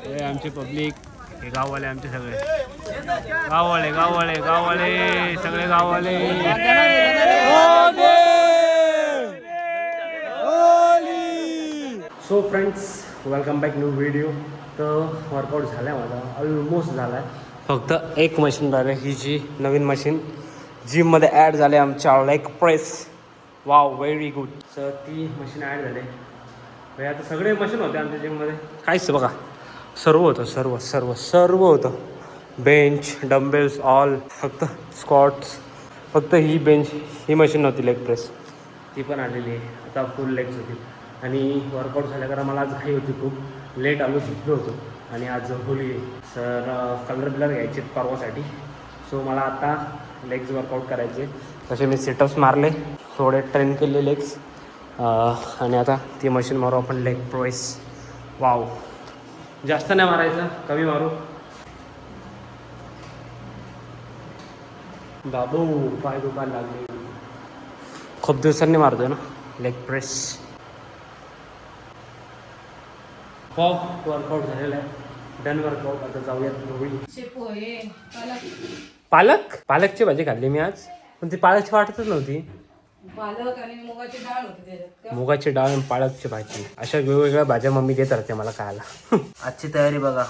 हे आमचे पब्लिक, हे गाववाले आमचे सगळे गाववाले गाववाले गाववाले सगळे गाववाले. So friends, welcome back new video. तर वर्कआउट झाला आहे माझा, ऑलमोस्ट झाला आहे. फक्त एक मशीन राहिलं, ही जी नवीन मशीन जिममध्ये ॲड झाले आमच्या leg press. Wow, very good. Sir ती मशीन ॲड झाले. म्हणजे आता सगळे मशीन होते आमच्या जिममध्ये, काहीच बघा सर्व होतं, सर्व सर्व सर्व होतं. Bench, dumbbells, all. फक्त स्क्वॉट्स, फक्त ही बेंच, ही मशीन नव्हती लेग प्रेस, ती पण आलेली आहे. आता फुल लेग्स होती. आणि वर्कआउट झाल्या कारण मला आज घाई होती, खूप लेट आलो, झोपलो होतो. आणि आज होली आहे सर, कलर बिलर घ्यायचे परवासाठी. सो मला आता लेग्स वर्कआउट करायचे. तसे मी सिटअप्स मारले, थोडे ट्रेन केले लेग्स. आणि आता ती मशीन मारू आपण, लेग प्रेस. वाव, जास्त नाही मारायचं, कमी मारू. बाबू पाय दुखायला लागले, खूप दिवसांनी मारतोय ना लेग प्रेस. वाव, वर्कआउट झालेला आहे, डन वर्कआउट. आता जाऊयात घरी. पालक, पालकची भाजी खाल्ली मी आज, पण ती पालकची वाटतच नव्हती. पालक आणि मुगाची डाळ होती त्याच्यात. मुगाची डाळ आणि पालकची भाजी, अशा वेगवेगळ्या भाज्या मम्मी देत राहते मला खायला. आजची तयारी बघा,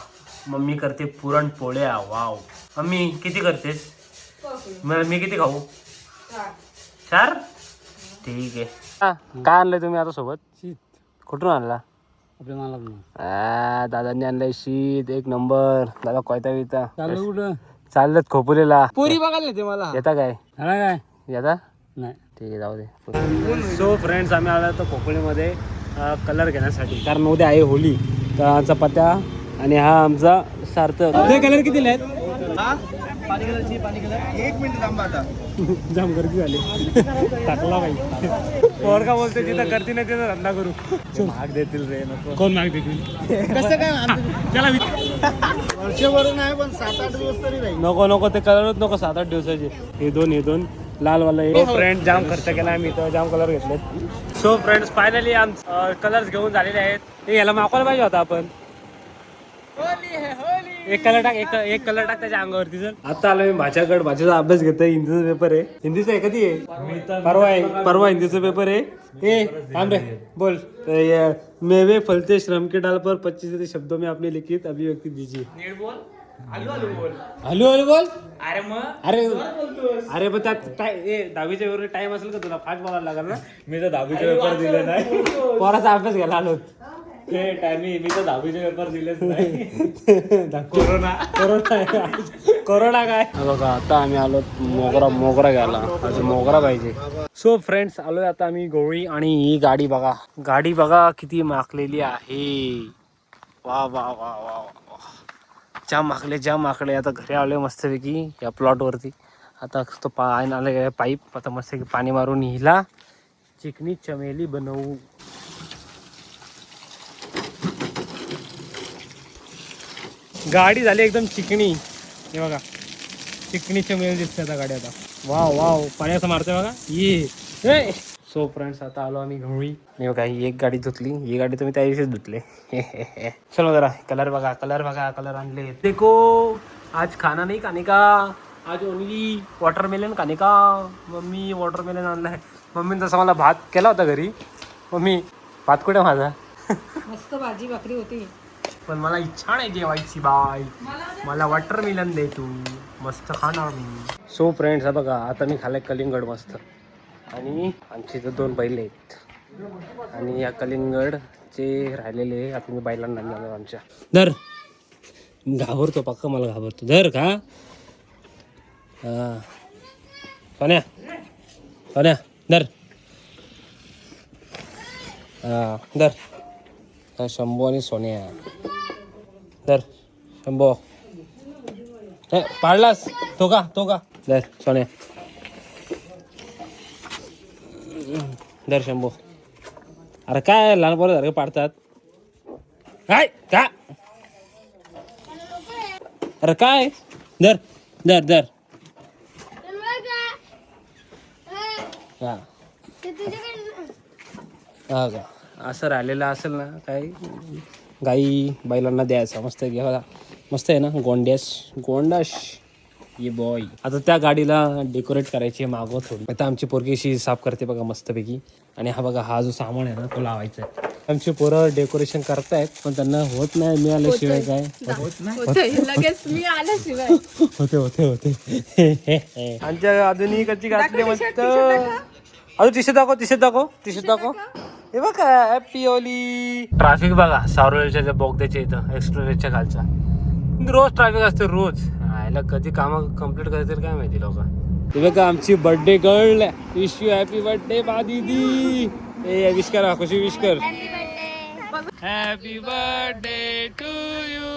मम्मी करते पुरणपोळ्या. वाव, मम्मी किती करतेस? मी किती खाऊ? 4. ठीक आहे. काय आणलंय तुम्ही आता सोबत? शीत कुठून आणला? आपल्या मला दादांनी आणलंय शीत, एक नंबर. दादा कोयता बिता चालू कुठं चाललंच खोपोलीला. पुरी बघायला ते मला येता काय? झाला काय येता? नाही. ठीक आहे, जाऊ दे. सो फ्रेंड्स, आम्ही आलो होतो खोपोलीमध्ये कलर घेण्यासाठी, कारण उद्या आहे होली. तर आमचा पत्या आणि हा आमचा सार्थक. हे कलर कितीला आहेत? पाणी कलरची, पाणी कलर. 1 मिनिट थांबा आता. जाम गर्दी झाली. टाकला पाहिजे. पोर का बोलते, जिथं गर्दी नाही तिथं धंदा करू. महाग देतील रे, नको. कोण महाग देतील? कसं काय त्याला वर्षभर नाही, पण 7-8 दिवस तरी राहील. नको नको, ते कलरच नको 7-8 दिवसाचे. हे दोन लालवाला. हे फ्रेंड जाम खर्च केला आम्ही, तर जाम कलर घेतलेत. सो फ्रेंड्स, फायनली आमचे कलर्स घेऊन झालेले आहेत. हे याला मागवायला पाहिजे होता आपण. एक कलर टाक, एक कलर टाक त्याच्या अंगावरती. सर आता आलो मी भाच्याकडे, भाच्याचा अभ्यास घेतोय. हिंदीचा पेपर आहे. हिंदीचा आहे, कधी आहे? परवा हिंदीचा पेपर आहे. ए थांब रे, बोल. मेवे फलते श्रम के डाल पर 25 शब्दों में अपनी लिखित अभिव्यक्ति दीजिए. हॅलो हॅलो बोल. अरे पण त्यात 10वीच्या पेपर टाइम असेल का तुला? फास्ट बोलायला लागेल ना. मी तर 10वीचे पेपर दिले नाही, पोराचा अभ्यास घ्यायला आलो. मी तर 10वीचे पेपर दिलेच नाही. कोरोना काय बघा. आता आम्ही आलो मोगरा घ्यायला. अजून मोगरा पाहिजे. सो फ्रेंड्स, आलोय आता आम्ही गोळी. आणि ही गाडी बघा किती माखलेली आहे. वा वा वा वा वा, जाम माकले. आता घरी आलोय मस्तपैकी या प्लॉटवरती. आता तो आले पाईप, आता मस्तपैकी पाणी मारून हिला चिकनी चमेली बनवू. गाडी झाली एकदम चिकणी. हे बघा, चिकणी चमेली दिसते आता गाडी. आता वाव पाणी असं मारतोय बघा. ये सो फ्रेंड्स, आता आलो आम्ही घरी. नाही बघा, ही एक गाडी धुतली. ही गाडी तुम्ही त्या दिवशीच धुतले. चलो जरा कलर बघा, कलर आणले. देखो, आज खाना नाही खाने का, आज ओनली वॉटरमेलन खाने का. मम्मी वॉटरमेलन आणलाय. मम्मीने तसा मला भात केला होता घरी. मम्मी भात कुठे माझा? मस्त भाजी भाकरी होती, पण मला इच्छा नाही जेवायची. बाय, मला वॉटरमेलन दे तू, मस्त खाणार मी. सो फ्रेंड्स, हा बघा, आता मी खाल्लाय कलिंगड मस्त. आणि आमचे इथं 2 बैल आहेत. आणि या कलिंगडचे राहिलेले आता मी बैलांना आणणार आमच्या. धर, घाबरतो पक्का, मला घाबरतो. धर का? हा, सोन्या धर. हा धर. शंभू आणि सोन्या धर. शंभू पाडलास तो का धर. सोन्या धर. शंभू, अरे काय लहान पोरं सारखं पाडतात काय का? अरे काय? धर. हा का, असं राहिलेलं असेल ना काही गाई बैलांना द्यायचा मस्त घ्या. मस्त आहे ना गोंडाश ये बॉय. आता त्या गाडीला डेकोरेट करायची आहे मागं थोडी. आता आमची पोरगी अशी साफ करते बघा मस्तपैकी. आणि हा बघा हा जो सामान आहे ना तो लावायचा आहे. आमची पोरं डेकोरेशन करतायत पण त्यांना होत नाही मिळाल्याशिवाय काय लगेच मी आल्याशिवाय होते आमच्या आधुनिकाची घातली मस्त. अजून टी शर्ट दाखव हे बघा हॅपी होली. ट्रॅफिक बघा सावरळीच्या बोगद्याच्या इथं एक्सप्लोरेसच्या खालचा रोज ट्रॅफिक असते रोज. याला कधी कामं कम्प्लीट करायचं काय माहिती लोक. हे बघा आमची birthday girl. Wish you happy birthday बा दीदी. ए विश करा खुशी विश कर. Happy birthday to you.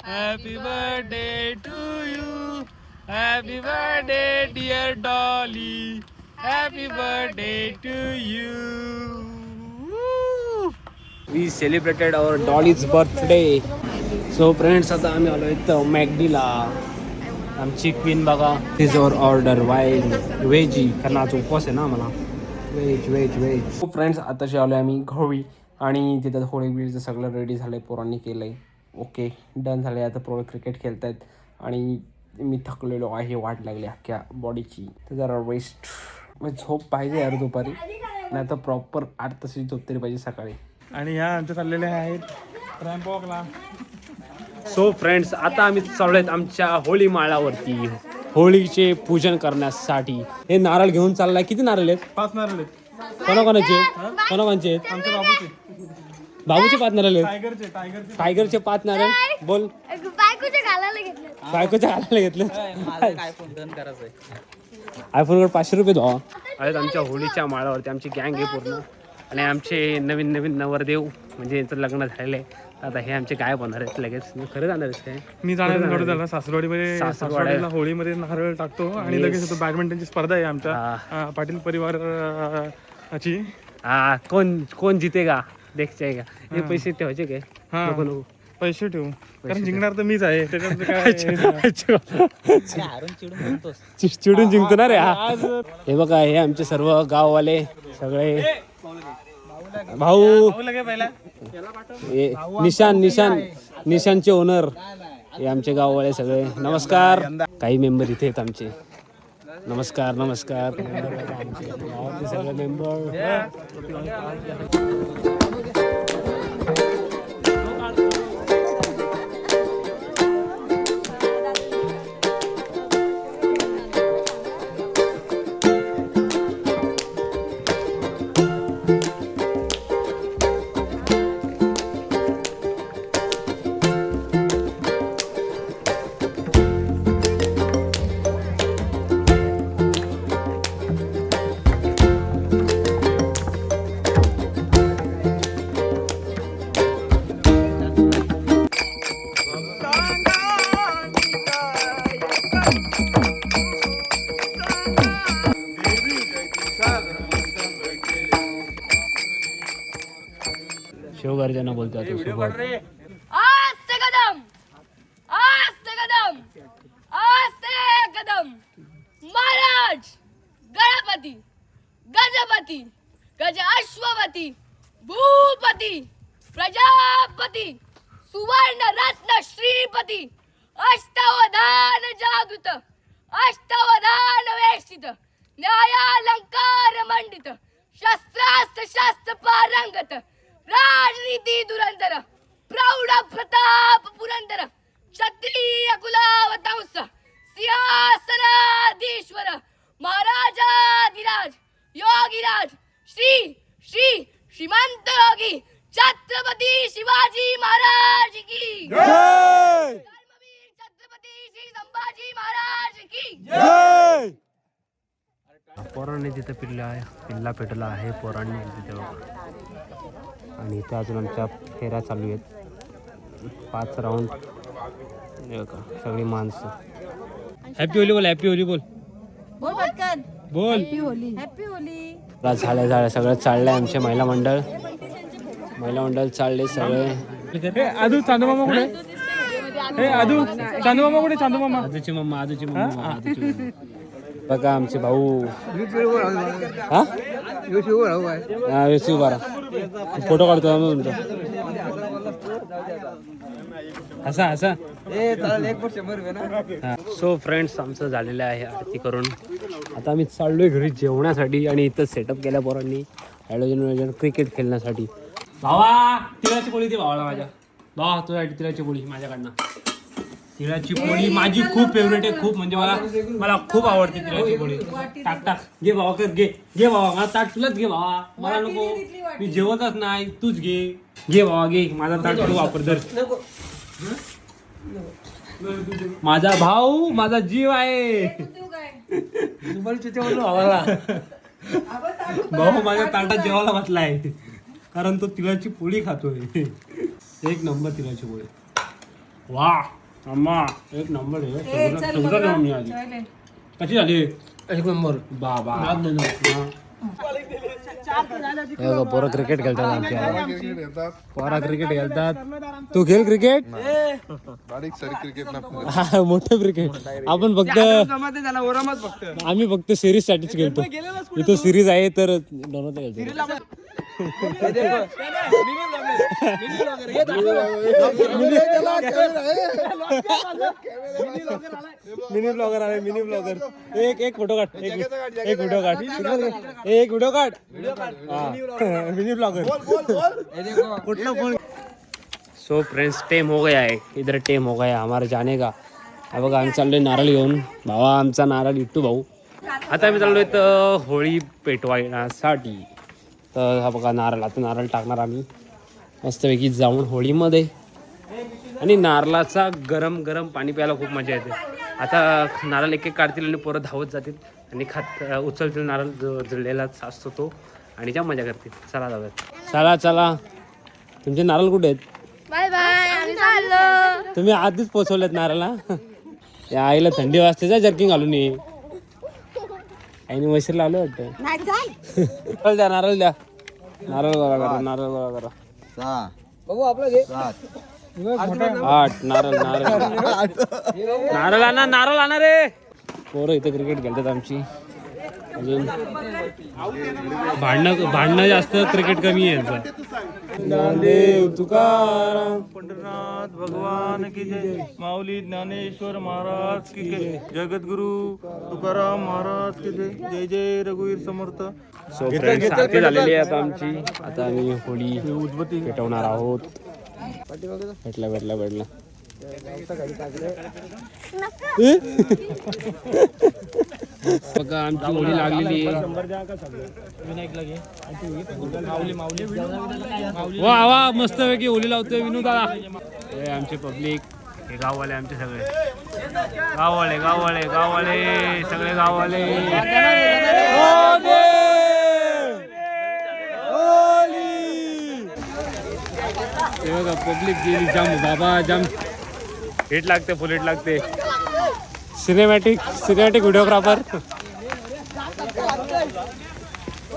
Happy birthday to you. Happy birthday dear Dolly. Happy birthday to you. We celebrated our Dolly's birthday. So friends आता आम्ही आलो इथं मॅगडीला. आमची क्वीन बघा तिज ओवर ऑर्डर व्हेजी कारण आज उपवास आहे ना मला. व्हेज. सो फ्रेंड्स आताशी आलो आम्ही घोळी आणि तिथं होळी बिळीचं सगळं रेडी झालं आहे. पोरांनी केलं आहे. ओके डन झालं आहे. आता पोरं क्रिकेट खेळत आहेत आणि मी थकलेलो आहे. वाट लागली अख्ख्या बॉडीची. तर जरा रेस्ट झोप पाहिजे यार दुपारी. नाही तर प्रॉपर 8 तासाची झोप तरी पाहिजे सकाळी. आणि ह्या आमच्या चाललेल्या आहेत रॅम्प वॉकला. सो फ्रेंड्स आता आम्ही चाललो आहेत आमच्या होळी माळावरती होळीचे पूजन करण्यासाठी. हे नारळ घेऊन चाललाय. किती नारळ आहेत? 5 नारळ आहेत. कोणाकोणाचे आहेत? आमच्या बाबूचे. बाबूचे 5 नारळ आहेत. टायगरचे टायगरचे 5 नारळ. बोल बायकोच्या घालायला घेतले. आयफोनवर 500 रुपये द्या. आहेत आमच्या होळीच्या माळावरती आमची गँग आहे पूर्ण. आणि आमचे नवीन नवरदेव म्हणजे यांचं लग्न झालेलं आहे. आता हे आमचे गायब होणार आहेत लगेच. खरं जाणार आहेस काय? मी जाणार झाला सासरवाडीमध्ये. सासरवाडीला होळीमध्ये नारळ टाकतो आणि लगेच होतो. बॅडमिंटनची स्पर्धा आहे आमच्या पाटील परिवाराची. हा कोण जितेगा देखते का. हे पैसे ठेवायचे काय? नको पैसे ठेवू कारण जिंकणार तर मीच आहे. त्याच्यात चिडून जिंकतो ना रे. हे बघा हे आमचे सर्व गाववाले सगळे भाऊ. निशानचे ओनर हे आमचे गाववाले सगळे. नमस्कार. काही मेंबर इथे आहेत आमचे. नमस्कार गावातले सगळे मेंबर. शिवगर्जना बोलतो आता सोबत. आस्ते कदम महाराज गणपती गजपती गज अश्वपती भूपती प्रजापती सुवर्ण रत्न श्रीपती अष्टवधान जागृत अष्टवधान वेष्टित न्यायालंकार मंडित शस्त्रास्त्र शास्त्र पारंगत राजनीती दुरंदर प्रौढ प्रताप पुरंदर क्षत्रिय कुलावतांस सिंहासनाधीश्वर महाराजाधिराज योगीराज श्री श्री श्रीमंत योगी छत्रपती शिवाजी महाराज की जय. धर्मवीर छत्रपती श्री संभाजी महाराज की जय. पोरांनी तिथं पिल्ला पेटला आहे पोरांनी तिथे बघा. आणि इथे अजून आमच्या फेऱ्या चालू आहेत 5 राऊंड. सगळी माणसं. हॅपी होली बोल. हॅपी होली बोल. बोल. Happy Holy. झाल्या सगळं चाललंय. आमचे महिला मंडळ चालले सगळे. आदू चांदूमामा कुठे? हे आदू चांदूमामा कुठे? चांदूमामा आजूची मम्मा बघा आमचे भाऊ. हा युट्यूब बारा फोटो काढतो तुमचा. असा सो फ्रेंड्स आमचं झालेलं आहे आरती करून. आता आम्ही चाललोय घरी जेवण्यासाठी आणि इथं सेटअप केल्या पोरांनी हॅलोजन क्रिकेट खेळण्यासाठी. भावा तिळाची पोळी दे भावाला माझ्या. भावा तुझ्यासाठी तिळाची पोळी माझ्याकडनं. तिळाची पोळी माझी खूप फेवरेट आहे, खूप म्हणजे मला खूप आवडते तिळाची पोळी. टाक टाक घे भावा, कर घे भावा, मला ताट तुलाच घे भावा, मला नको, मी जेवतच नाही, तूच घे भावा, घे माझा ताट तू वापर दर. माझा भाऊ माझा जीव आहे. भाऊ माझ्या ताटात जेवायला बसलाय कारण तो तिळाची पोळी खातोय. एक नंबर तिळाची पोळी. वा अम्मा एक नंबर आहे. कशी झाली? एक नंबर बाबा पोरं क्रिकेट खेळतात आमच्या. पोरा क्रिकेट खेळतात. तू खेळ क्रिकेट? बारीक सारी क्रिकेट मोठं क्रिकेट. आपण फक्त आम्ही फक्त सिरीज साठीच खेळतो. इथं सिरीज आहे तर दोनच खेळतो. मिनी ब्लॉगर आहे, मिनी ब्लॉगर. एक फोटो काढ, एक व्हिडिओ काढ, एक व्हिडिओ काढ. मिनी ब्लॉगर कुठला फोन. सो फ्रेंड्स टाइम हो गया है, इधर टाइम हो गया हमारा जाने का. हा बघा आम्ही चाललोय नारळ घेऊन. भावा आमचा नारळ इट्टू भाऊ. आता आम्ही चाललोय तर होळी पेटवायसाठी. तर हा बघा नारळ, आता नारळ टाकणार आम्ही मस्तपैकी जाऊन होळीमध्ये. आणि नारळाचा गरम गरम पाणी प्यायला खूप मजा येते. आता नारळ एक एक काढतील आणि पोरं धावत जातील आणि उचलतील नारळ जो जळलेला असतो तो आणि ज्या मजा करतील. चला जाऊयात. चला तुमचे नारळ कुठे आहेत? बाय बाय, आम्ही चाललो. तुम्ही आधीच पोचवलेत नारळा. या आईला थंडी वाजते जा जर्किंग घालून ये. आईने वशीर लावलं वाटतं. नारळ द्या, नारळ द्या. नारळ गोळा करा, नारळ गोळा करा. आठ नारळ नारळ आणा रे. पोरं इथं क्रिकेट खेळतात आमची. अजून भांडणं जास्त, क्रिकेट कमी आहे यांचा. ज्ञानदेव तुकाराम पंढरनाथ भगवान की जय. माऊली ज्ञानेश्वर महाराज की जय. जगद्गुरु तुकाराम महाराज की जय. जय जय रघुवीर समर्थ. सो फ्रेंड्स आरती झालेली आहे आता आमची. आता आम्ही होळी पेटवणार आहोत. भेटला बघा आमची होळी लागलेली आहे. वा वा मस्त पैकी होळी लावतोय विनू दादा. हे आमचे पब्लिक, हे गाववाले आमचे सगळे गाववाले सगळे गाववाले. हे बघा पब्लिक गेली जाम बाबा, जाम हिट लागते, फुल हिट लागते. Cinematic videographer.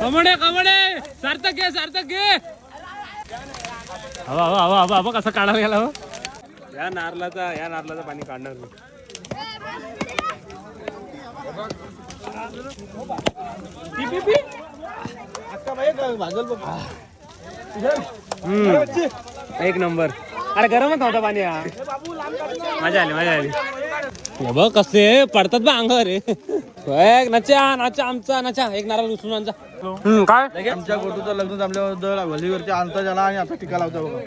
कमडे सार्थक घे. हवा कसं काढायला गेला हो. या नारळाचा पाणी काढणार मी. एक नंबर. अरे गरमच नव्हता पाणी. मजा आली. बघ कसे पडतात बा अंगावर. नचा आमचा एक नारळ उचलून आणचा. काय आमच्या गोटूचं लग्न जमल्याबद्दल वलीवरच्या अंत झाला आणि आता टीका लावता बघा.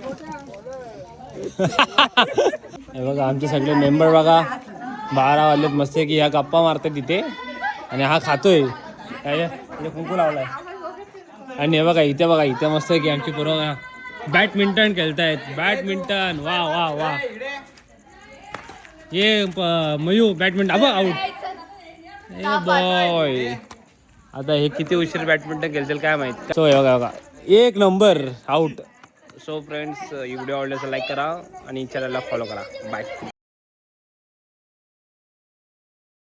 हे बघा आमचे सगळे मेंबर बघा 12 वाजलेत मस्त की ह्या गप्पा मारतात तिथे आणि हा खातोय. काय कुंकू लावलाय. आणि हे बघा इथे मस्त की आमची पोरं बॅडमिंटन खेळतायत. बॅडमिंटन वा. ये मयू बॅडमिंटन आउट. बॉय आता हे किती उशीर बॅडमिंटन खेळतील काय माहित. सो हे बघा एक number out. So friends video आवडल्यास लाईक करा आणि चॅनलला फॉलो करा. बाय.